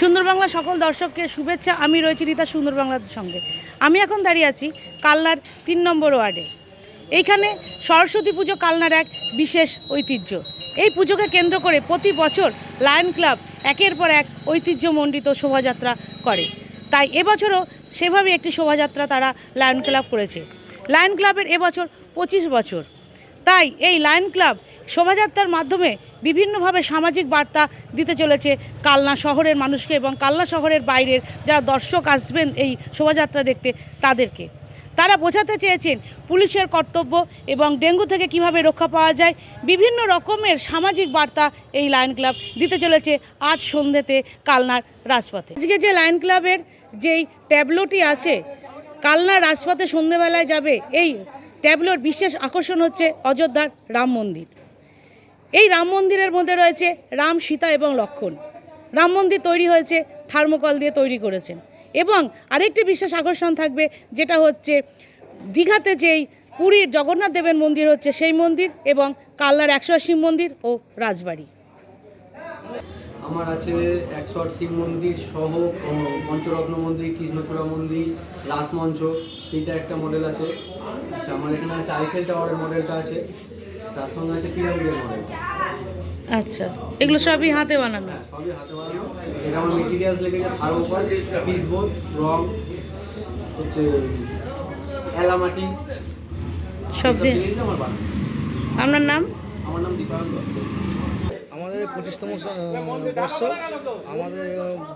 সুন্দর বাংলা সকল দর্শককে শুভেচ্ছা। আমি রয়েছি রীতা সুন্দর বাংলার সঙ্গে। আমি এখন দাঁড়িয়ে আছি কালনার ৩ নম্বর ওয়ার্ডে। এইখানে সরস্বতী পুজো কালনার এক বিশেষ ঐতিহ্য। এই পুজোকে কেন্দ্র করে প্রতি বছর লায়ন ক্লাব একের পর এক ঐতিহ্যমণ্ডিত শোভাযাত্রা করে। তাই এবছরও সেভাবে একটি শোভাযাত্রা তারা লায়ন ক্লাব করেছে। লায়ন ক্লাবের এবছর 25 বছর। তাই এই লায়ন ক্লাব শোভাযাত্রার মাধ্যমে বিভিন্নভাবে সামাজিক বার্তা দিতে চলেছে কালনা শহরের মানুষকে এবং কালনা শহরের বাইরের যারা দর্শক আসবেন এই শোভাযাত্রা দেখতে তাদেরকে। তারা বোঝাতে চেয়েছেন পুলিশের কর্তব্য এবং ডেঙ্গু থেকে কিভাবে রক্ষা পাওয়া যায়। বিভিন্ন রকমের সামাজিক বার্তা এই লায়ন ক্লাব দিতে চলেছে আজ সন্ধ্যেতে কালনার রাজপথে। আজকে যে লায়ন ক্লাবের যেই ট্যাবলোটি আছে কালনার রাজপথে সন্ধ্যেবেলায় যাবে, এই ট্যাবলোর বিশেষ আকর্ষণ হচ্ছে অযোধ্যার রাম মন্দির। এই রাম মন্দিরের মধ্যে রয়েছে রাম, সীতা এবং লক্ষ্মণ। রাম মন্দির তৈরি হয়েছে থার্মোকল দিয়ে তৈরি করেছেন। এবং আরেকটি বিশেষ আকর্ষণ থাকবে, যেটা হচ্ছে দীঘাতে যেই পুরীর জগন্নাথ দেবের মন্দির হচ্ছে সেই মন্দির, এবং কালনার 108 শিব মন্দির ও রাজবাড়ি। আমার আছে 108 শিব মন্দির সহ পঞ্চরত্ন মন্দির, কৃষ্ণচূড়া মন্দির, রাসমঞ্চ, সেইটা একটা মডেল আছে। আচ্ছা, আমার এখানে আছে আইফেল টাওয়ারের মডেলটা আছে, তার সঙ্গে আছে পিরামিডের মডেলটা। আচ্ছা, এগুলো সবই হাতে বানানো? হ্যাঁ, সবই হাতে বানানো। এটা আমার মেটেরিয়ালস লেগেছে থার্মোকল, পিসবোর্ড, রং, হচ্ছে এলামাটি, সব দিয়ে আমার বানানো। আপনার নাম? আমার নাম দীপায়ন দত্ত। আমাদের 25তম বর্ষ। আমাদের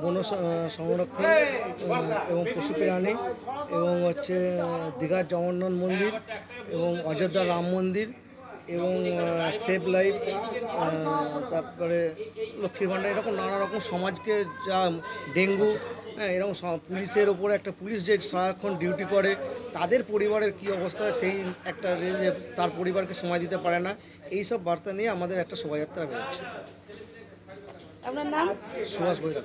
বন সংরক্ষণ এবং পশু প্রাণী এবং হচ্ছে দীঘার জগন্নাথ মন্দির এবং অযোধ্যার রাম মন্দির এবং সেভ লাইফ, তারপরে লক্ষ্মীর ভাণ্ডার, এরকম নানা রকম সমাজকে যা ডেঙ্গু, এরকম পুলিশের ওপরে একটা পুলিশ যে সারাক্ষণ ডিউটি করে তাদের পরিবারের কী অবস্থা, সেই একটা তার পরিবারকে সময় দিতে পারে না, এই সব বার্তা নিয়ে আমাদের একটা শোভাযাত্রা বেরোচ্ছে। আপনার নাম? সুভাষ বৈরাগ।